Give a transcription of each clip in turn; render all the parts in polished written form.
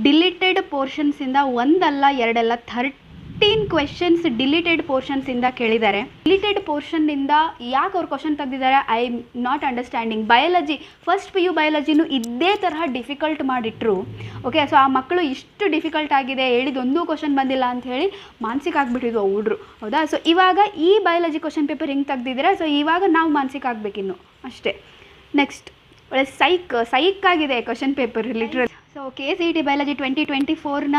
Deleted ಪೋರ್ಷನ್ಸಿಂದ ಒಂದಲ್ಲ ಎರಡಲ್ಲ 13 questions deleted ಪೋರ್ಷನ್ಸಿಂದ ಕೇಳಿದ್ದಾರೆ. ಡಿಲೀಟೆಡ್ ಪೋರ್ಷನ್ನಿಂದ ಯಾಕೆ ಅವ್ರು ಕ್ವಶನ್ ತೆಗೆದಿದ್ದಾರೆ, I am not understanding. Biology first PU ಬಯಾಲಜಿನೂ ಇದೇ ತರಹ ಡಿಫಿಕಲ್ಟ್ ಮಾಡಿಟ್ರು. ಓಕೆ, ಸೊ ಆ ಮಕ್ಕಳು ಇಷ್ಟು ಡಿಫಿಕಲ್ಟ್ ಆಗಿದೆ, ಹೇಳಿದೊಂದು ಕ್ವಶನ್ ಬಂದಿಲ್ಲ ಅಂತ ಹೇಳಿ ಮಾನಸಿಕ ಆಗಿಬಿಟ್ಟಿದ್ವು ಹುಡ್ರು, ಹೌದಾ. ಸೊ ಇವಾಗ ಈ ಬಯಾಲಜಿ ಕ್ವಶನ್ ಪೇಪರ್ ಹಿಂಗೆ ತೆಗ್ದಿದ್ದಾರೆ. ಸೊ ಇವಾಗ ನಾವು ಮಾನಸಿಕ ಆಗಬೇಕಿನ್ನು ಅಷ್ಟೇ. ನೆಕ್ಸ್ಟ್ ಒಳ್ಳೆ ಸೈಕ್ ಆಗಿದೆ question paper literal. So KCET biology 2024ನ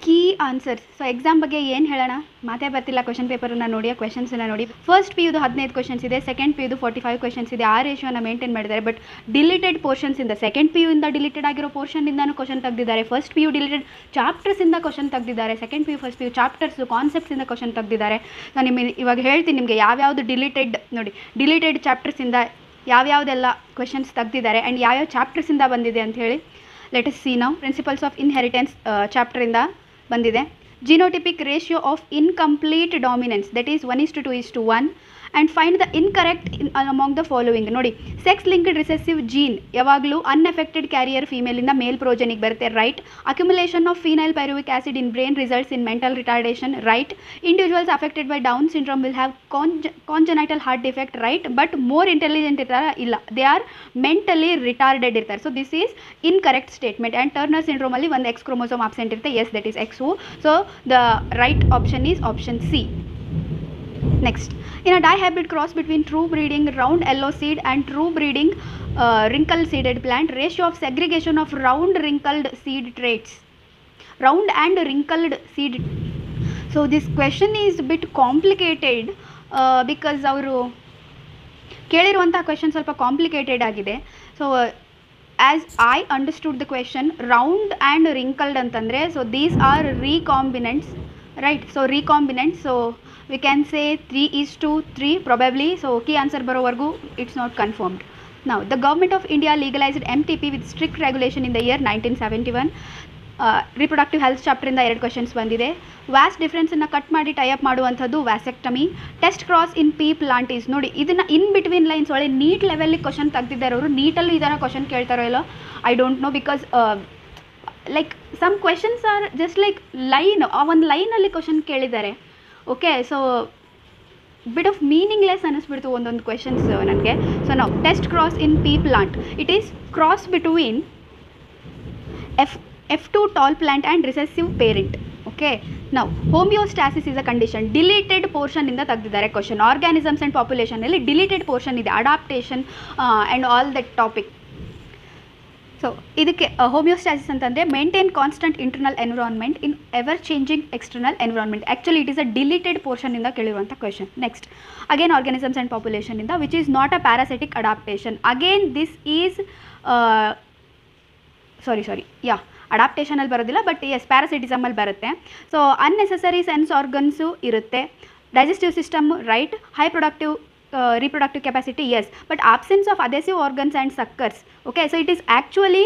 ಕೀ ಆನ್ಸರ್ಸ್. ಸೊ ಎಕ್ಸಾಮ್ ಬಗ್ಗೆ ಏನು ಹೇಳೋಣ, ಮಾತೇ ಬರ್ತಿಲ್ಲ. ಕ್ವಶನ್ ಪೇಪರನ್ನು ನೋಡಿ, ಕ್ವೆಶನ್ಸನ್ನು ನೋಡಿ. ಫಸ್ಟ್ PUದು 15 ಕ್ವೆಶನ್ಸ್ ಇದೆ, ಸೆಕೆಂಡ್ PUದು 45 ಕ್ವೆಶನ್ಸ್ ಇದೆ. ಆ ರೇಷಿಯೋನ ಮೇಂಟೈನ್ ಮಾಡಿದ್ದಾರೆ. ಬಟ್ ಡಿಲೀಟೆಡ್ ಪೋರ್ಷನ್ಸಿಂದ, ಸೆಕೆಂಡ್ PUಯಿಂದ ಡಿಲೀಟೆಡ್ ಆಗಿರೋ ಪೋರ್ಷನ್ನಿಂದನೂ ಕ್ವಶನ್ ತೆಗೆದಿದ್ದಾರೆ. ಫಸ್ಟ್ PU ಡಿಲೀಟೆಡ್ ಚಾಪ್ಟರ್ಸಿಂದ ಕ್ವಶನ್ ತೆಗೆದಿದ್ದಾರೆ. Second PU first PU chapters ಕಾನ್ಸೆಪ್ಟ್ಸಿಂದ ಕ್ವಶನ್ ತೆಗೆದಿದ್ದಾರೆ. ನಾನು ನಿಮಗೆ ಇವಾಗ ಹೇಳ್ತೀನಿ ನಿಮಗೆ ಯಾವ್ಯಾವುದು ಡಿಲೀಟೆಡ್ ನೋಡಿ, ಡಿಲೀಟೆಡ್ ಚಾಪ್ಟರ್ಸಿಂದ ಯಾವ್ಯಾವುದೆಲ್ಲ ಕ್ವೆಶನ್ಸ್ ತೆಗೆದಿದ್ದಾರೆ ಆ್ಯಂಡ್ ಯಾವ್ಯಾವ ಚಾಪ್ಟರ್ಸಿಂದ ಬಂದಿದೆ ಅಂತ ಹೇಳಿ. Let us see now. Principles of inheritance ಚಾಪ್ಟರಿಂದ ಬಂದಿದೆ. Genotypic ratio of incomplete dominance, that is 1:2:1 and find the incorrect among the following. ನೋಡಿ, ಸೆಕ್ಸ್ ಲಿಂಕ್ಡ್ ರಿಸೆಸಿವ್ ಜೀನ್ ಯಾವಾಗಲೂ ಅನ್ಎಫೆಕ್ಟೆಡ್ ಕ್ಯಾರಿಯರ್ ಫೀಮೇಲಿಂದ ಮೇಲ್ ಪ್ರೋಜನಿಗೆ ಬರುತ್ತೆ, right. Accumulation of phenyl pyruvic acid in brain results in mental retardation, right. Individuals affected by Down syndrome will have congenital heart defect, right. But more intelligent ಇರ್ತಾರೆ, ಇಲ್ಲ, they are mentally retarded ಇರ್ತಾರೆ. So this is incorrect statement. And Turner ಸಿಂಡ್ರೋಮಲ್ಲಿ ಒಂದು X chromosome absent ಇರುತ್ತೆ, yes, that is XO. So the right option is option C. Next, in a dihybrid cross between true breeding round yellow seed and true breeding wrinkle seeded plant, ratio of segregation of round wrinkled seed traits, round and wrinkled seed. So this question is a bit complicated because ಅವರು ಕೇಳಿರುವಂಥ question ಸ್ವಲ್ಪ complicated ಆಗಿದೆ. So as I understood the question, round and wrinkled ಅಂತಂದರೆ, so these are recombinants, right. So recombinant, so we can say 3:3 probably. So key answer ಬರೋವರೆಗೂ it's not confirmed. Now the government of India legalized MTP with strict regulation in the year 1971. Reproductive health ಚಾಪ್ಟರಿಂದ 2 questions ಬಂದಿದೆ. Vas ಡಿಫ್ರೆನ್ಸನ್ನು cut ಮಾಡಿ tie up ಮಾಡುವಂಥದ್ದು vasectomy. Test cross in pea plant is, ನೋಡಿ ಇದನ್ನು in between lines ಒಳ್ಳೆ NEET ಲೆವೆಲ್ಲಿಗೆ question ತೆಗೆದಿದ್ದಾರೆ ಅವರು. ನೀಟಲ್ಲೂ ಇದನ್ನು ಕ್ವಶನ್ ಕೇಳ್ತಾರೋ ಇಲ್ಲೋ I don't know, because like some questions are just like line, ಆ ಒಂದು ಲೈನಲ್ಲಿ ಕ್ವಶನ್ ಕೇಳಿದ್ದಾರೆ. Okay, so bit of meaningless ಅನ್ನಿಸ್ಬಿಡ್ತು ಒಂದೊಂದು ಕ್ವೆಶನ್ಸ್ ನನಗೆ. ಸೊ ನಾವು test cross in pea plant, it is cross between F2 tall plant and recessive parent. Okay, now homeostasis is a condition. Deleted portion ಇಂದ ತೆಗೆದಿದ್ದಾರೆ question. Organisms and ಪಾಪ್ಯುಲೇಷನಲ್ಲಿ deleted portion ಇದೆ, adaptation and all that topic. So ಇದಕ್ಕೆ homeostasis ಅಂತಂದರೆ maintain constant internal environment in ever changing external environment. Actually it is a deleted ಪೋರ್ಷನಿಂದ ಕೇಳಿರುವಂಥ question. Next, again organisms and ಪಾಪ್ಯುಲೇಷನಿಂದ, which is not a parasitic adaptation. Again this is ಅಡಾಪ್ಟೇಷನಲ್ಲಿ ಬರೋದಿಲ್ಲ, but yes ಪ್ಯಾರಾಸಿಟಿಸಮಲ್ಲಿ ಬರುತ್ತೆ. So unnecessary sense organs ಇರುತ್ತೆ. Digestive system, right. High productive reproductive capacity, yes, but absence of adhesive organs and suckers. Okay, so it is actually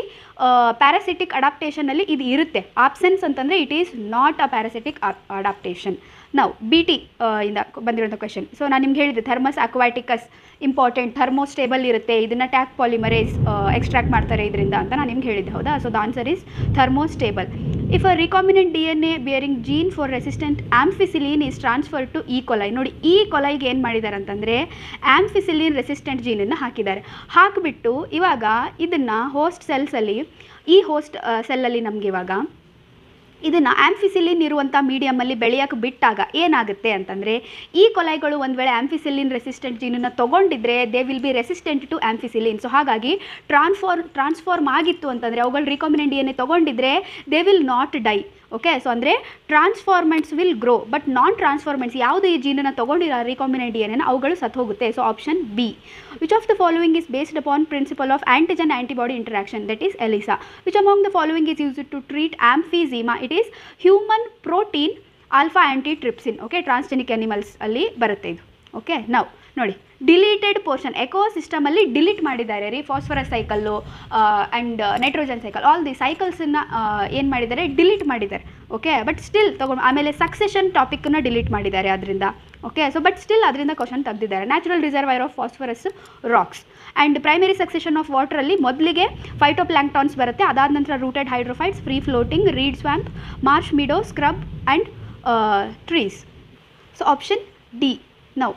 parasitic adaptation alli idu irutte. Absence antandre it is not a parasitic adaptation. Now BT inda bandirunta question. So ನಾನು ನಿಮ್ಗೆ ಹೇಳಿದೆ thermos ಅಕ್ವಾಟಿಕಸ್ important, thermostable ಇರುತ್ತೆ, ಇದನ್ನು tack polymerase extract ಮಾಡ್ತಾರೆ ಇದರಿಂದ ಅಂತ ನಾನು ನಿಮ್ಗೆ ಹೇಳಿದ್ದೆ, ಹೌದಾ. So the answer is thermostable. If a recombinant DNA bearing gene for resistant ampicillin is transfer to E coli. ನೋಡಿ, ಈ ಕೊಲೈಗೆ ಏನು ಮಾಡಿದ್ದಾರೆ ಅಂತಂದರೆ ಆಂಫಿಸಿಲಿನ್ ರೆಸಿಸ್ಟೆಂಟ್ ಜೀನನ್ನು ಹಾಕಿದ್ದಾರೆ. ಹಾಕಿಬಿಟ್ಟು ಇವಾಗ ಇದನ್ನು ಹೋಸ್ಟ್ ಸೆಲ್ಸಲ್ಲಿ, ಈ ಹೋಸ್ಟ್ ಸೆಲ್ಲಲ್ಲಿ ನಮಗೆ ಇವಾಗ ಇದನ್ನು ಆಂಫಿಸಿಲಿನ್ ಇರುವಂಥ ಮೀಡಿಯಮಲ್ಲಿ ಬೆಳೆಯೋಕ್ಕೆ ಬಿಟ್ಟಾಗ ಏನಾಗುತ್ತೆ ಅಂತಂದರೆ, ಈ ಕೊಲೈಗಳು ಒಂದು ವೇಳೆ ಆಂಫಿಸಿಲಿನ್ ರೆಸಿಸ್ಟೆಂಟ್ ಜೀನನ್ನು ತೊಗೊಂಡಿದ್ರೆ they will be resistant to ampicillin. So ಹಾಗಾಗಿ ಟ್ರಾನ್ಸ್ಫಾರ್ಮ್ ಆಗಿತ್ತು ಅಂತಂದರೆ, ಅವುಗಳು ರಿಕಾಂಬಿನೆಂಟ್ DNA ತೊಗೊಂಡಿದ್ರೆ they will not die. Okay, so ಅಂದರೆ transformants will grow, but non transformants ಯಾವುದು ಈ ಜೀನನ್ನು ತೊಗೊಂಡಿರೋ ರಿಕಾಂಬಿನೆಂಟ್ DNA ಅವುಗಳು ಸತ್ತು ಹೋಗುತ್ತೆ. So option B. Which of the following is based upon principle of antigen antibody interaction, that is ELISA. Which among the following is used to treat emphysema? It is human protein alpha antitrypsin. Okay, transgenic animals ಅಲ್ಲಿ ಬರುತ್ತೆ ಇದು. Okay, ನಾವು ನೋಡಿ deleted portion ಎಕೋಸಿಸ್ಟಮಲ್ಲಿ delete ಮಾಡಿದ್ದಾರೆ ರೀ phosphorus cycle and nitrogen cycle all the ಸೈಕಲ್ಸನ್ನು ಏನು ಮಾಡಿದ್ದಾರೆ ಡಿಲೀಟ್ ಮಾಡಿದ್ದಾರೆ ಓಕೆ ಬಟ್ ಸ್ಟಿಲ್ ತೊಗೊಂಡು ಆಮೇಲೆ ಸಕ್ಸೆಷನ್ ಟಾಪಿಕನ್ನು ಡಿಲೀಟ್ ಮಾಡಿದ್ದಾರೆ ಅದರಿಂದ ಓಕೆ ಸೊ ಬಟ್ ಸ್ಟಿಲ್ ಅದರಿಂದ ಕ್ವಶನ್ ತೆಗೆದಿದ್ದಾರೆ natural reservoir of phosphorus rocks and primary succession of ವಾಟರಲ್ಲಿ ಮೊದಲಿಗೆ ಫೈಟೋಪ್ಲಾಂಕ್ಟಾನ್ಸ್ ಬರುತ್ತೆ ಅದಾದ ನಂತರ rooted hydrophytes free floating reed swamp marsh meadow scrub and trees so option D now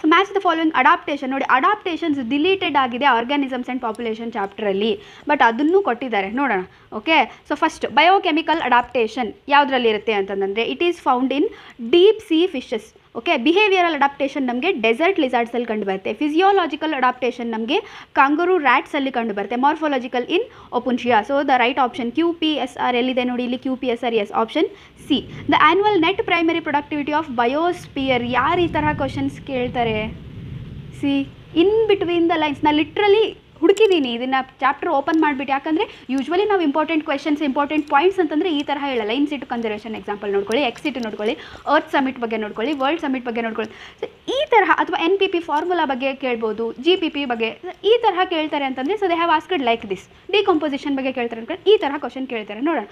so match the following adaptation ನೋಡಿ adaptations deleted ಆಗಿದೆ organisms and population ಚಾಪ್ಟ್ರಲ್ಲಿ but ಅದನ್ನು ಕೊಟ್ಟಿದ್ದಾರೆ ನೋಡೋಣ okay so first biochemical adaptation ಯಾವುದರಲ್ಲಿ ಇರುತ್ತೆ ಅಂತಂದರೆ it is found in deep sea fishes okay behavioural adaptation ನಮಗೆ ಡೆಸರ್ಟ್ ಲಿಸಾರ್ಡ್ಸಲ್ಲಿ ಕಂಡು ಬರುತ್ತೆ ಫಿಸಿಯೋಲಾಜಿಕಲ್ ಅಡಾಪ್ಟೇಷನ್ ನಮಗೆ ಕಾಂಗರು ರ್ಯಾಟ್ಸಲ್ಲಿ ಕಂಡು ಬರುತ್ತೆ morphological in Opuntia so the right option QPSR ಎಲ್ಲಿದೆ ನೋಡಿ ಇಲ್ಲಿ QPSR is option C the annual net primary productivity of biosphere ಯಾರು ಈ ಥರ ಕ್ವಶನ್ಸ್ ಕೇಳ್ತಾರೆ see in between the lines ನಾನು ಲಿಟ್ರಲಿ ಹುಡುಕಿದ್ದೀನಿ ಇದನ್ನು ಚಾಪ್ಟರ್ ಓಪನ್ ಮಾಡಿಬಿಟ್ಟು ಯಾಕಂದರೆ ಯೂಶ್ವಲಿ ನಾವು ಇಂಪಾರ್ಟೆಂಟ್ ಕ್ವೆಶನ್ಸ್ ಇಂಪಾರ್ಟೆಂಟ್ ಪಾಯಿಂಟ್ಸ್ ಅಂತಂದರೆ ಈ ಥರ ಹೇಳಲ್ಲ ಇನ್ ಸಿಟು ಕನ್ಸರ್ವೇಷನ್ ಎಕ್ಸಾಂಪಲ್ ನೋಡ್ಕೊಳ್ಳಿ ಎಕ್ಸಿಟ್ ನೋಡ್ಕೊಳ್ಳಿ ಅರ್ತ್ ಸಮಿಟ್ ಬಗ್ಗೆ ನೋಡ್ಕೊಳ್ಳಿ ವರ್ಲ್ಡ್ ಸಮಿಟ್ ಬಗ್ಗೆ ನೋಡ್ಕೊಳ್ಳಿ ಸೊ ಈ ತರಹ ಅಥವಾ NPP ಫಾರ್ಮುಲಾ ಬಗ್ಗೆ ಕೇಳ್ಬೋದು GPP ಬಗ್ಗೆ ಈ ತರಹ ಕೇಳ್ತಾರೆ ಅಂತಂದರೆ so they have asked like this decomposition ಬಗ್ಗೆ ಕೇಳ್ತಾರೆ ಅನ್ಕೊಂಡು ಈ ಥರ ಕ್ವಶನ್ ಕೇಳ್ತಾರೆ ನೋಡೋಣ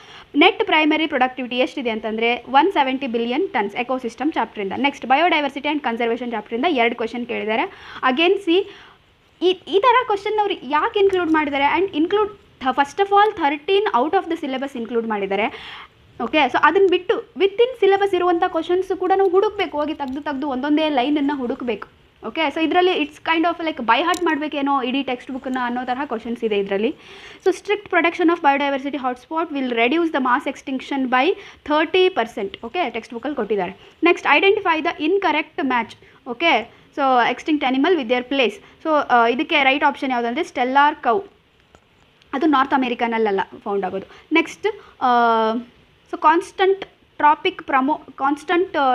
ನೆಟ್ ಪ್ರೈಮರಿ ಪ್ರೊಡಕ್ಟಿವಿಟಿ ಎಷ್ಟಿದೆ ಅಂತಂದರೆ 170 ಬಿಲಿಯನ್ ಟನ್ಸ್ ಎಕೋಸಿಸ್ಟಮ್ ಚಾಪ್ಟ್ರಿಂದ ನೆಕ್ಸ್ಟ್ ಬಯೋಡೈವರ್ಸಿಟಿ ಆ್ಯಂಡ್ ಕನ್ಸರ್ವೇಷನ್ ಚಾಪ್ಟ್ರಿಂದ 2 ಕ್ವಶನ್ ಕೇಳಿದ್ದಾರೆ ಅಗೇನ್ ಸಿ ಈ ಥರ ಕ್ವಶನ್ ಅವ್ರು ಯಾಕೆ ಇನ್ಕ್ಲೂಡ್ ಮಾಡಿದ್ದಾರೆ and include first of all 13 out of the syllabus include ಮಾಡಿದ್ದಾರೆ ಓಕೆ ಸೊ ಅದನ್ನು ಬಿಟ್ಟು ವಿತಿನ್ ಸಿಲೆಬಸ್ ಇರುವಂಥ ಕ್ವಶನ್ಸ್ ಕೂಡ ನಾವು ಹುಡುಕಬೇಕು ಹೋಗಿ ತೆಗೆದು ಒಂದೊಂದೇ ಲೈನನ್ನು ಹುಡುಕಬೇಕು ಓಕೆ ಸೊ ಇದರಲ್ಲಿ it's kind of like by heart ಮಾಡಬೇಕೇನೋ ಇಡೀ ಟೆಕ್ಸ್ಟ್ ಬುಕ್ಕನ್ನು ಅನ್ನೋ ತರಹ ಕ್ವಶನ್ಸ್ ಇದೆ ಇದರಲ್ಲಿ so strict protection of biodiversity hotspot will reduce the mass extinction by 30% okay text ಬುಕ್ಕಲ್ಲಿ ಕೊಟ್ಟಿದ್ದಾರೆ next identify the incorrect match okay so extinct animal with their place so ಇದಕ್ಕೆ ರೈಟ್ ಆಪ್ಷನ್ ಯಾವುದಂದರೆ Steller cow ಅದು North ಅಮೇರಿಕನಲ್ಲ found ಆಗೋದು next so constant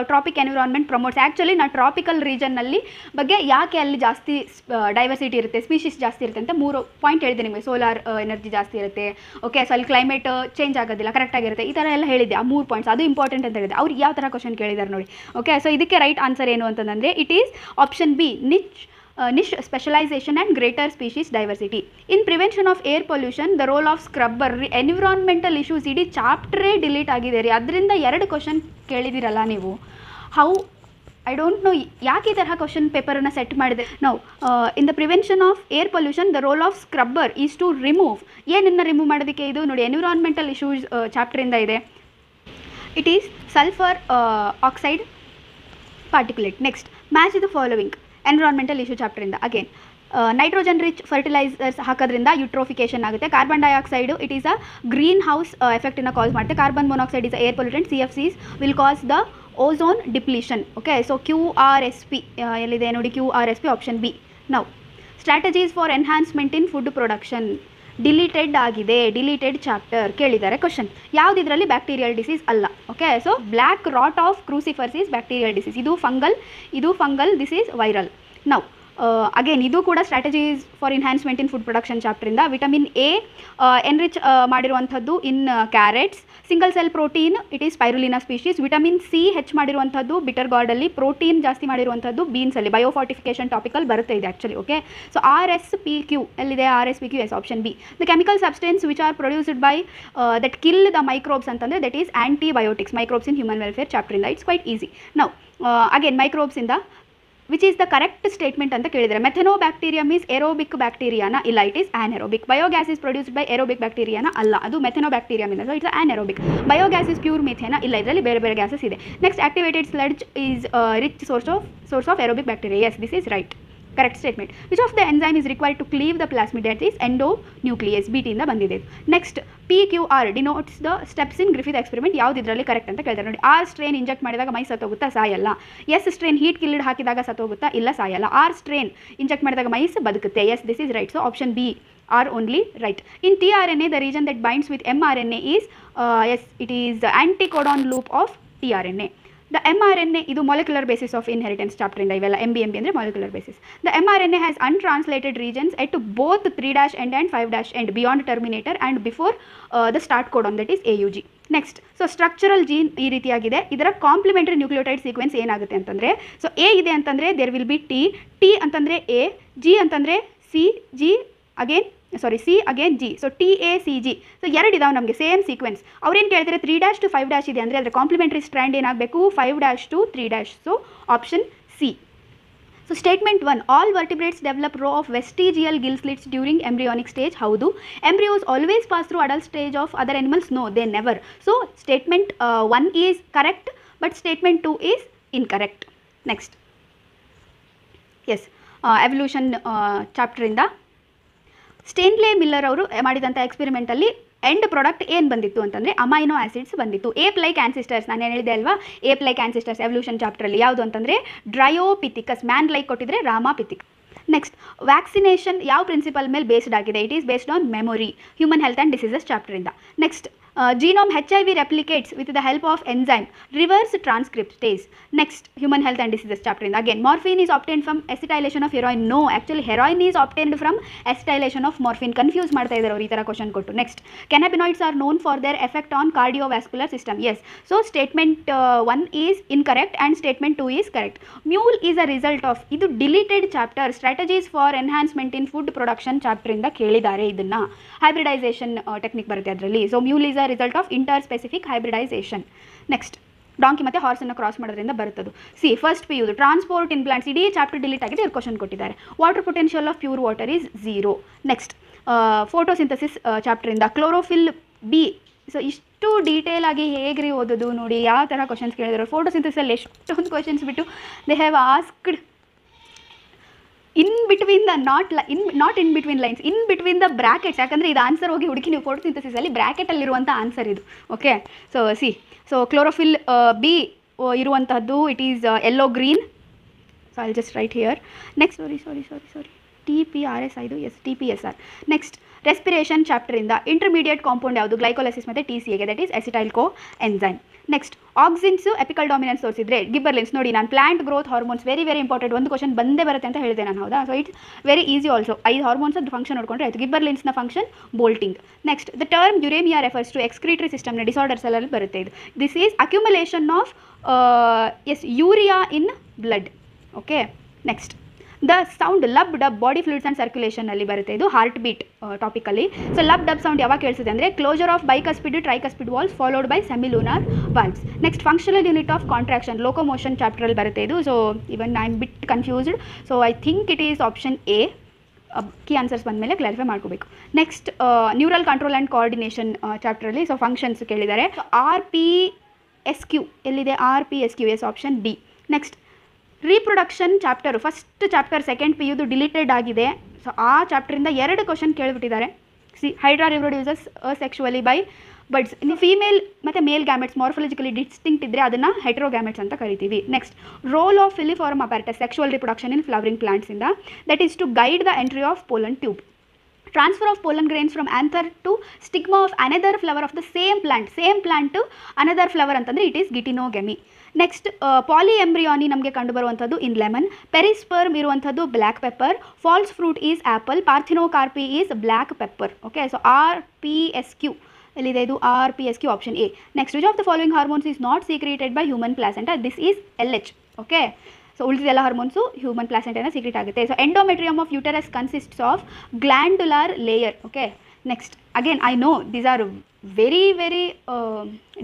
tropic environment promotes actually ನಾವು tropical ರೀಜನ್ನಲ್ಲಿ ಬಗ್ಗೆ ಯಾಕೆ ಅಲ್ಲಿ ಜಾಸ್ತಿ ಡೈವರ್ಸಿಟಿ ಇರುತ್ತೆ ಸ್ಪೀಷೀಸ್ ಜಾಸ್ತಿ ಇರುತ್ತೆ ಅಂತ 3 ಪಾಯಿಂಟ್ ಹೇಳಿದೆ ನಿಮಗೆ ಸೋಲಾರ್ ಎನರ್ಜಿ ಜಾಸ್ತಿ ಇರುತ್ತೆ ಓಕೆ ಸೊ ಅಲ್ಲಿ ಕ್ಲೈಮೇಟ್ ಚೇಂಜ್ ಆಗೋದಿಲ್ಲ ಕರೆಕ್ಟಾಗಿರುತ್ತೆ ಈ ಥರ ಎಲ್ಲ ಹೇಳಿದೆ ಆ 3 ಪಾಯಿಂಟ್ಸ್ ಅದು ಇಂಪಾರ್ಟೆಂಟ್ ಅಂತ ಹೇಳಿದೆ ಅವ್ರು ಯಾವ ಥರ ಕ್ವಶನ್ ಕೇಳಿದ್ದಾರೆ ನೋಡಿ ಓಕೆ ಸೊ ಇದಕ್ಕೆ ರೈಟ್ ಆನ್ಸರ್ ಏನು ಅಂತಂದರೆ it is option B niche specialization and greater species diversity. In prevention of air pollution, the role of scrubber, environmental issues ಇಡೀ ಚಾಪ್ಟ್ರೇ ಡಿಲೀಟ್ ಆಗಿದೆ ರೀ ಅದರಿಂದ 2 ಕ್ವಶನ್ ಕೇಳಿದಿರಲ್ಲ ನೀವು ಹೌ ಐ ಡೋಂಟ್ ನೋ ಯಾಕೆ ಈ ತರಹ ಕ್ವಶನ್ ಪೇಪರನ್ನು ಸೆಟ್ ಮಾಡಿದೆ ನಾವು in the prevention of air pollution the role of scrubber is to remove ಏನನ್ನು ರಿಮೂವ್ ಮಾಡೋದಕ್ಕೆ ಇದು ನೋಡಿ ಎನ್ವಿರಾನ್ಮೆಂಟಲ್ ಇಶ್ಯೂಸ್ ಚಾಪ್ಟ್ರಿಂದ ಇದೆ it is sulphur oxide particulate next match the following environmental issue ಚಾಪ್ಟರಿಂದ ಅಗೇನ್ ನೈಟ್ರೋಜನ್ ರಿಚ್ ಫರ್ಟಿಲೈಸರ್ಸ್ ಹಾಕೋದ್ರಿಂದ eutrophication ಆಗುತ್ತೆ carbon dioxide it is a greenhouse ಎಫೆಕ್ಟನ್ನು ಕಾಸ್ ಮಾಡುತ್ತೆ carbon monoxide is air pollutant CFCs will cause the ozone depletion okay so QRSP ಎಲ್ಲಿದೆ ನೋಡಿ QRSP option B now strategies for enhancement in food production deleted ಆಗಿದೆ deleted chapter ಕೇಳಿದ್ದಾರೆ question ಯಾವ್ದು ಇದರಲ್ಲಿ bacterial disease ಅಲ್ಲ okay so black rot of crucifers is bacterial disease ಇದು fungal this is viral now again ಇದು ಕೂಡ strategies for enhancement in food production ಚಾಪ್ಟ್ರಿಂದ vitamin A enrich ಮಾಡಿರುವಂಥದ್ದು in carrots single cell protein it is Spirulina species vitamin C ಹೆಚ್ಚು ಮಾಡಿರುವಂಥದ್ದು bitter ಗಾರ್ಡಲ್ಲಿ protein ಜಾಸ್ತಿ ಮಾಡಿರುವಂಥದ್ದು ಬೀನ್ಸಲ್ಲಿ ಬಯೋಫಾರ್ಟಿಫಿಕೇಷನ್ ಟಾಪಿಕಲ್ ಬರುತ್ತೆ ಇದೆ ಆ್ಯಕ್ಚುಲಿ ಓಕೆ ಸೊ RSPQ ಎಲ್ಲಿದೆ RSPQ is option B the chemical substance which are produced by that kill the microbes ಅಂತಂದರೆ that is antibiotics microbes in human welfare ಚಾಪ್ಟ್ರಿಂದ ಇಟ್ಸ್ ಕ್ವೈಟ್ ಈಸಿ ನಾವು again ಮೈಕ್ರೋಬ್ಸಿಂದ which is the correct statement ಅಂತ ಕೇಳಿದರೆ Methanobacterium is aerobic ಬ್ಯಾಕ್ಟೀರಿಯಾನ ಇಲ್ಲ it is anaerobic biogas is produced by aerobic ಬ್ಯಾಕ್ಟೀರಿಯಾನ ಅಲ್ಲ ಅದು ಮೆಥನೋಬ್ಯಾಕ್ಟೀರಿಯಮ್ ಇಂದ so it's anaerobic biogas is pure ಮಿಥೇನ ಇಲ್ಲ ಇದರಲ್ಲಿ ಬೇರೆ ಬೇರೆ ಗ್ಯಾಸಸ್ ಇದೆ next activated sludge is rich source of aerobic bacteria yes this is right correct statement which of the enzyme is required to cleave the plasmid is endonuclease BT-ಇಂದ ಬಂದಿದೆ next PQR denotes the steps in Griffith experiment ಯಾವ್ದು ಇದರಲ್ಲಿ correct ಅಂತ ಕೇಳ್ತಾರೆ ನೋಡಿ R strain inject ಮಾಡಿದಾಗ ಮೈ ಸತ್ತೋಗುತ್ತಾ ಸಾಯಲ್ಲ S ಸ್ಟ್ರೇನ್ ಹೀಟ್ ಕಿಲ್ಡ್ ಹಾಕಿದಾಗ ಸತ್ತೋಗುತ್ತಾ ಇಲ್ಲ ಸಾಯಲ್ಲ R ಸ್ಟ್ರೇನ್ ಇಂಜೆಕ್ಟ್ ಮಾಡಿದಾಗ ಮೈಸ್ ಬದುಕುತ್ತೆ yes this is right so option B R only right in tRNA the region that binds with mRNA is yes it is anticodon loop of tRNA the mRNA ಇದು molecular basis of inheritance ಚಾಪ್ಟರಿಂದ ಇವೆಲ್ಲ MB ಅಂದರೆ molecular basis. The mRNA has untranslated regions at both 3' end and 5' end beyond terminator and before the start codon that is AUG. Next, so structural gene ಈ ರೀತಿಯಾಗಿದೆ. ಇದರ complementary nucleotide sequence ಏನಾಗುತ್ತೆ ಅಂತಂದರೆ, so A ಇದೆ ಅಂತಂದರೆ there will be T ಅಂತಂದರೆ A, G ಅಂತಂದರೆ C, C again G, so TACG. So ಎರಡು ಇದಾವೆ ನಮಗೆ ಸೇಮ್ ಸೀಕ್ವೆನ್ಸ್. ಅವ್ರೇನು ಕೇಳ್ತಾರೆ 3' to 5' ಇದೆ ಅಂದರೆ ಅದರ ಕಾಂಪ್ಲಿಮೆಂಟರಿ ಸ್ಟ್ರ್ಯಾಂಡ್ ಏನಾಗಬೇಕು 5' to 3'. So option C. So statement 1, all vertebrates develop row of vestigial gill slits during embryonic stage. ಹೌದು. Embryos always pass through adult stage of other animals. No, they never. So statement 1 is correct, but statement 2 is incorrect. Next, yes, evolution ಚಾಪ್ಟರಿಂದ Stanley Miller ಅವರು ಮಾಡಿದಂಥ ಎಕ್ಸ್ಪೆರಿಮೆಂಟಲ್ಲಿ end product ಏನು ಬಂದಿತ್ತು ಅಂತಂದರೆ amino acids ಬಂದಿತ್ತು. Ape like ancestors, ನಾನು ಹೇಳಿದೆ ಅಲ್ವಾ, ಏಪ್ ಲೈಕ್ ಆನ್ಸಿಸ್ಟರ್ಸ್ ಎವಲ್ಯೂಷನ್ ಚಾಪ್ಟ್ರಲ್ಲಿ ಯಾವುದು ಅಂತಂದರೆ ಡ್ರಯೋಪಿಥಿಕಸ್, ಮ್ಯಾನ್ ಲೈಕ್ ಕೊಟ್ಟಿದ್ರೆ ರಾಮಾಪಿಥಿಕ್. ನೆಕ್ಸ್ಟ್, ವ್ಯಾಕ್ಸಿನೇಷನ್ ಯಾವ ಪ್ರಿನ್ಸಿಪಲ್ ಮೇಲೆ ಬೇಸ್ಡ್ ಆಗಿದೆ? It is based on memory, human health and diseases ಚಾಪ್ಟರಿಂದ. Next, genome HIV replicates with the help of enzyme reverse transcriptase. Next, human health and diseases chapter. Again, morphine is obtained from acetylation of heroin. No, actually heroin is obtained from acetylation of morphine. Confuse ಮಾಡ್ತಾ ಇದ್ದಾರೆ ಅವರು ಈ ಥರ question ಕೊಟ್ಟು. Next, cannabinoids are known for their effect on cardiovascular system. Yes, so statement 1 is incorrect and statement 2 is correct. Mule is a result of, ಇದು deleted chapter, strategies for enhancement in food production chapter ಇಂದ ಕೇಳಿದ್ದಾರೆ. ಇದನ್ನ hybridization technique ಬರುತ್ತೆ ಅದರಲ್ಲಿ. So mule is a result of interspecific hybridization. Next, donkey ಮತ್ತು ಹಾರ್ಸನ್ನು cross ಮಾಡೋದ್ರಿಂದ ಬರುತ್ತದು. First PU transport in plants, ಇಡೀ ಚಾಪ್ಟರ್ ಡಿಲೀಟ್ ಆಗಿದೆ, ಇವ್ರು ಕ್ವಶನ್ ಕೊಟ್ಟಿದ್ದಾರೆ. Water potential of pure water is 0. Next, photosynthesis ಚಾಪ್ಟರಿಂದ ಕ್ಲೋರೋಫಿಲ್ B. ಸೊ ಇಷ್ಟು ಡೀಟೇಲ್ ಆಗಿ ಹೇಗ್ರಿ ಓದೋದು ನೋಡಿ, ಯಾವ ಥರ ಕ್ವಶನ್ಸ್ ಕೇಳಿದ್ರು. ಫೋಟೋಸಿಂಥಸಿಸಲ್ಲಿ ಎಷ್ಟೊಂದು ಕ್ವಶನ್ಸ್ ಬಿಟ್ಟು they have asked in between the not in between lines, in between the brackets. ಯಾಕಂದರೆ ಇದು ಆನ್ಸರ್ ಹೋಗಿ ಹುಡುಕಿ ನೀವು ಫೋಟೋಸಿಂಥಸಿಸಲ್ಲಿ ಬ್ರ್ಯಾಕೆಟಲ್ಲಿರುವಂಥ ಆನ್ಸರ್ ಇದು. ಓಕೆ, ಸೊ ಕ್ಲೋರೋಫಿಲ್ B ಇರುವಂತಹದ್ದು it is yellow green. So I just write here. Next, sorry TPRS ಇದು, ಎಸ್ TPSR. ನೆಕ್ಸ್ಟ್, ರೆಸ್ಪಿರೇಷನ್ ಚಾಪ್ಟರಿಂದ ಇಂಟರ್ಮೀಡಿಯೇಟ್ ಕಾಂಪೌಂಡ್ ಯಾವುದು? ಗ್ಲೈಕೋಲೈಸಿಸ್ ಮತ್ತು TCAಗೆ, that is acetyl coenzyme. Next, auxins apical dominance ತೋರಿಸಿದ್ರೆ gibberellins ನೋಡಿ. ನಾನು plant growth hormones very important, ಒಂದು question ಬಂದೇ ಬರುತ್ತೆ ಅಂತ ಹೇಳಿದೆ ನಾನು, ಹೌದಾ? So it's very easy also. 5 hormones ಅದು ಫಂಕ್ಷನ್ ನೋಡ್ಕೊಂಡ್ರೆ ಆಯಿತು. ಗಿಬ್ಬರ್ಲಿನ್ಸ್ನ function bolting. Next, the term uremia refers to excretory ಸಿಸ್ಟಮ್ನ ಡಿಸಾರ್ಡರ್ಸ್ ಅಲ್ಲಿ ಬರುತ್ತೆ ಇದು. This is accumulation of urea in blood. Okay, next, the sound lub dub body fluids and ಸರ್ಕ್ಯುಲೇಷನಲ್ಲಿ ಬರುತ್ತೆ ಇದು, ಹಾರ್ಟ್ ಬೀಟ್ ಟಾಪಿಕಲ್ಲಿ. ಸೊ ಲಬ್ ಡಬ್ ಸೌಂಡ್ ಯಾವಾಗ ಕೇಳಿಸುತ್ತೆ ಅಂದರೆ closure of ಬೈಕಸ್ಪಿಡ್ tricuspid valves followed by semilunar valves. Next, functional unit of contraction locomotion ಚಾಪ್ಟರಲ್ಲಿ ಬರುತ್ತೆ ಇದು. So even I am bit confused. So I think it is option A. Key answers ಬಂದಮೇಲೆ clarify ಮಾಡ್ಕೋಬೇಕು. Next, neural control and coordination ಚಾಪ್ಟರಲ್ಲಿ so functions ಕೇಳಿದ್ದಾರೆ. RPSQ ಎಲ್ಲಿದೆ? RPSQ, yes, option D. Next, reproduction chapter first chapter second PUದು deleted ಆಗಿದೆ. So ಆ ಚಾಪ್ಟರಿಂದ 2 question ಕೇಳಿಬಿಟ್ಟಿದ್ದಾರೆ. Hydra reproduces sexually by buds. Female ಮತ್ತು ಮೇಲ್ ಗ್ಯಾಮೆಟ್ಸ್ ಮಾರ್ಫಾಲಜಿಕಲಿ ಡಿಸ್ಟಿಂಕ್ಟ್ ಇದ್ದರೆ ಅದನ್ನು ಹೆಟರೋಗ್ಯಾಮೆಟ್ಸ್ ಅಂತ ಕರಿತೀವಿ. Next, role of filiform apparatus sexual reproduction in flowering ಪ್ಲಾಂಟ್ಸಿಂದ, that is to guide the entry of pollen tube. Transfer of pollen grains from anther to stigma of another flower of the same plant to another flower ಅಂತಂದರೆ it is geitonogamy. Next, polyembryony ನಮಗೆ ಕಂಡುಬರುವಂಥದ್ದು in lemon. Perisperm ಇರುವಂಥದ್ದು black pepper. False fruit is apple. Parthenocarpy is black pepper. Okay, so RPSQ ಎಲ್ಲಿದೆ ಇದು? RPSQ option A. Next, which of the following hormones is not secreted by human placenta? This is LH. Okay, so ಉಳಿದಿದ್ದೆಲ್ಲ hormones human ಪ್ಲಾಸೆಂಟಾನ secrete ಆಗುತ್ತೆ. So endometrium of uterus consists of glandular layer. Okay, next, again I no these are very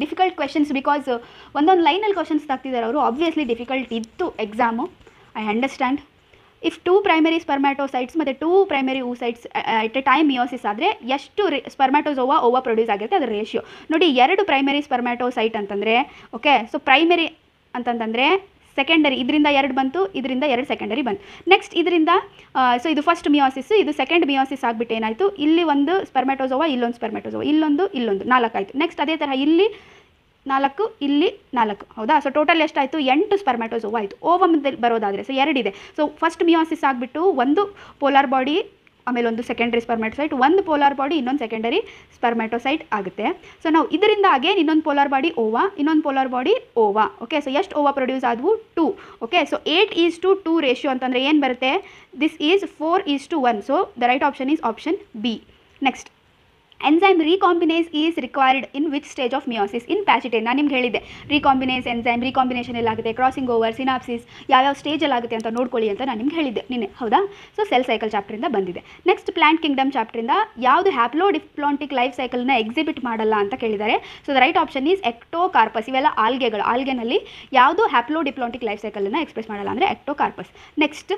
difficult questions because ಒಂದೊಂದು ಲೈನಲ್ಲಿ questions ತಾಗ್ತಿದ್ದಾರೆ ಅವರು. Obviously difficult ಇತ್ತು exam, I understand. If 2 primary spermatocytes ಮತ್ತು 2 primary oocytes at a time meiosis ಆದರೆ ಎಷ್ಟು ಸ್ಪರ್ಮ್ಯಾಟೋಸೋವಾ Owa produce ಆಗಿರುತ್ತೆ ಅದರ ರೇಷಿಯೋ ನೋಡಿ. 2 ಪ್ರೈಮರಿ ಸ್ಪರ್ಮ್ಯಾಟೋಸೈಟ್ ಅಂತಂದರೆ, ಓಕೆ, ಸೊ ಪ್ರೈಮರಿ ಅಂತಂತಂದರೆ ಸೆಕೆಂಡರಿ, ಇದರಿಂದ 2 ಬಂತು, ಇದರಿಂದ 2 ಸೆಕೆಂಡರಿ ಬಂತು. ನೆಕ್ಸ್ಟ್, ಇದರಿಂದ ಸೊ ಇದು ಫಸ್ಟ್ ಮಿಯೋಸಿಸ್, ಇದು ಸೆಕೆಂಡ್ ಮಿಯೋಸಿಸ್ ಆಗಿಬಿಟ್ಟು ಏನಾಯಿತು, ಇಲ್ಲಿ ಒಂದು ಸ್ಪರ್ಮ್ಯಾಟೋಸೋವಾ, ಇಲ್ಲೊಂದು ಸ್ಪರ್ಮ್ಯಾಟೋಸೋವಾ, ಇಲ್ಲೊಂದು 4 ಆಯಿತು. ನೆಕ್ಸ್ಟ್ ಅದೇ ಥರ ಇಲ್ಲಿ 4, ಇಲ್ಲಿ 4, ಹೌದಾ? ಸೊ ಟೋಟಲ್ ಎಷ್ಟಾಯಿತು? 8 ಸ್ಪರ್ಮ್ಯಾಟೋಸೋವಾ ಆಯಿತು. ಓವಮ್ದಲ್ಲಿ ಬರೋದಾದರೆ ಸೊ 2 ಇದೆ. ಸೊ ಫಸ್ಟ್ ಮಿಯೋಸಿಸ್ ಆಗಿಬಿಟ್ಟು ಒಂದು ಪೋಲಾರ್ ಬಾಡಿ ಆಮೇಲೆ ಒಂದು ಸೆಕೆಂಡರಿ ಸ್ಪರ್ಮ್ಯಾಟೋಸೈಟ್, ಒಂದು ಪೋಲಾರ್ ಬಾಡಿ, ಇನ್ನೊಂದು ಸೆಕೆಂಡರಿ ಸ್ಪರ್ಮ್ಯಾಟೋಸೈಟ್ ಆಗುತ್ತೆ. ಸೊ ನಾವು ಇದರಿಂದ ಅಗೇನ್ ಇನ್ನೊಂದು ಪೋಲಾರ್ ಬಾಡಿ ಓವಾ, ಇನ್ನೊಂದು polar body Owa. Okay, so ಎಷ್ಟು ಓವಾ ಪ್ರೊಡ್ಯೂಸ್ ಆದವು? 2. ಓಕೆ, ಸೊ 8:2 ರೇಷಿಯೋ ಅಂತಂದರೆ ಏನು ಬರುತ್ತೆ? This is 4:1. So the right option is option B. Next, enzyme recombinase is required in which stage of meiosis? in Pachytene. ನಾನು ನಿಮ್ಗೆ ಹೇಳಿದ್ದೆ recombinase enzyme recombination ಎಲ್ಲಾಗುತ್ತೆ, crossing over, synapsis ಯಾವ್ಯಾವ ಸ್ಟೇಜಲ್ಲಿ ಆಗುತ್ತೆ ಅಂತ ನೋಡ್ಕೊಳ್ಳಿ ಅಂತ ನಾನು ನಿಮ್ಗೆ ಹೇಳಿದ್ದೆ ನಿನ್ನೆ, ಹೌದಾ? ಸೊ ಸೆಲ್ ಸೈಕಲ್ ಚಾಪ್ಟ್ರಿಂದ ಬಂದಿದೆ. ನೆಕ್ಸ್ಟ್, ಪ್ಲಾಂಟ್ ಕಿಂಗ್ಡಮ್ ಚಾಪ್ಟ್ರಿಂದ ಯಾವುದು ಹ್ಯಾಪ್ಲೋಡಿಪ್ಲಾಂಟಿಕ್ ಲೈಫ್ ಸೈಕಲ್ನ ಎಕ್ಸಿಬಿಟ್ ಮಾಡಲ್ಲ ಅಂತ ಕೇಳಿದ್ದಾರೆ. So the right option is ectocarpus. ಇವೆಲ್ಲ ಆಲ್ಗೆಗಳು. ಆಲ್ಗೆನಲ್ಲಿ ಯಾವುದು ಹ್ಯಾಪ್ಲೋಡಿಪ್ಲಾಂಟಿಕ್ ಲೈಫ್ ಸೈಕಲನ್ನು ಎಕ್ಸ್ಪ್ರೆಸ್ ಮಾಡಲ್ಲ ಅಂದರೆ ಎಕ್ಟೋಕಾರ್ಪಸ್. ನೆಕ್ಸ್ಟ್,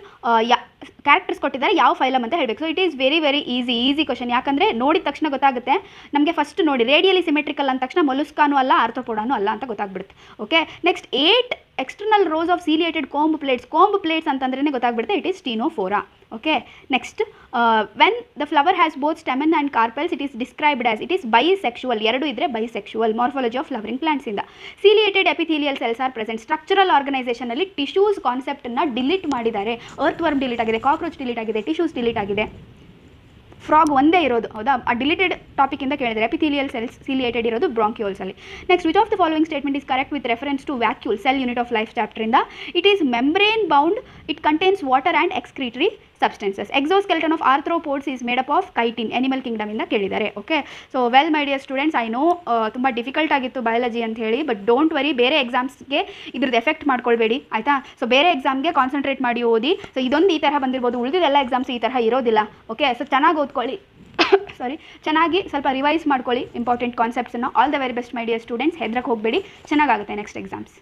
ಕ್ಯಾರೆಕ್ಟರ್ಸ್ ಕೊಟ್ಟಿದ್ದಾರೆ, ಯಾವ ಫೈಲಮ್ ಅಂತ ಹೇಳಬೇಕು. So it is very very easy question, ಯಾಕಂದರೆ ನೋಡಿದ ತಕ್ಷಣ ಗೊತ್ತಾಗುತ್ತೆ ನಮಗೆ. ಫಸ್ಟ್ ನೋಡಿ, ರೇಡಿಯಲಿ ಸಿಮೆಟ್ರಿಕಲ್ ಅಂದ ತಕ್ಷಣ ಮೊಲುಸ್ಕಾನು ಅಲ್ಲ, ಆರ್ಥ್ರೋಪೋಡಾನು ಅಲ್ಲ ಅಂತ ಗೊತ್ತಾಗ್ಬಿಡುತ್ತೆ. Okay, next 8 external rows of ciliated comb plates ಅಂತಂದ್ರೇ ಗೊತ್ತಾಗ್ಬಿಡುತ್ತೆ, it is ctenophora. Okay, next, when the flower has both stamen and carpels it is described as, it is bisexual. 2 ಇದ್ದರೆ ಬೈಸೆಕ್ಷುವಲ್. ಮಾರ್ಫಾಲಜಿ ಆಫ್ ಫ್ಲವರಿಂಗ್ ಪ್ಲಾಂಟ್ಸಿಂದ. Ciliated epithelial cells are present. Structural ಆರ್ಗನೈಸೇಷನಲ್ಲಿ tissues ಕಾನ್ಸೆಪ್ಟನ್ನು delete ಮಾಡಿದ್ದಾರೆ. Earthworm delete ಆಗಿದೆ, cockroach delete ಆಗಿದೆ, tissues delete ಆಗಿದೆ, frog ಒಂದೇ ಇರೋದು, ಹೌದಾ? ಆ ಡಿಲೀಟೆಡ್ ಟಾಪಿಕಿಂದ ಕೇಳಿದರೆ ಎಪಿಥೀಲಿಯಲ್ ಸೆಲ್ಸ್ ಸಿಲಿಯೇಟೆಡ್ ಇರೋದು ಬ್ರಾಂಕ್ಯೂಲ್ಸಲ್ಲಿ. Next, which of the following statement is correct with reference to vacuole cell unit of life ಚಾಪ್ಟ್ರಿಂದ? It is membrane bound, it contains water and excretory substances. Exoskeleton of arthropods is made up of chitin. Animal ಕಿಂಗ್ಡಮಿಂದ ಕೇಳಿದ್ದಾರೆ. Okay, so well my dear students, I know ತುಂಬ difficult ಆಗಿತ್ತು biology ಅಂತ ಹೇಳಿ, but don't worry, ಬೇರೆ ಎಕ್ಸಾಮ್ಸ್ಗೆ ಇದ್ರದ್ದು effect ಮಾಡ್ಕೊಳ್ಬೇಡಿ, ಆಯಿತಾ? So ಬೇರೆ ಎಕ್ಸಾಮ್ಗೆ ಕಾನ್ಸಂಟ್ರೇಟ್ ಮಾಡಿ ಓದಿ. ಸೊ ಇದೊಂದು ಈ ಥರ ಬಂದಿರ್ಬೋದು, ಉಳಿದಿದ್ದೆಲ್ಲ ಎಕ್ಸಾಮ್ಸ್ ಈ ಥರ ಇರೋದಿಲ್ಲ. ಓಕೆ, ಸೊ ಚೆನ್ನಾಗಿ ಓದ್ಕೊಳ್ಳಿ, ಚೆನ್ನಾಗಿ ಸ್ವಲ್ಪ ರಿವೈಸ್ ಮಾಡ್ಕೊಳ್ಳಿ ಇಂಪಾರ್ಟೆಂಟ್ ಕಾನ್ಸೆಪ್ಟ್ಸನ್ನು. All the very best my dear students. ಹೆದ್ರಕ್ಕೆ ಹೋಗಬೇಡಿ, ಚೆನ್ನಾಗಾಗುತ್ತೆ ನೆಕ್ಸ್ಟ್ ಎಕ್ಸಾಮ್ಸ್.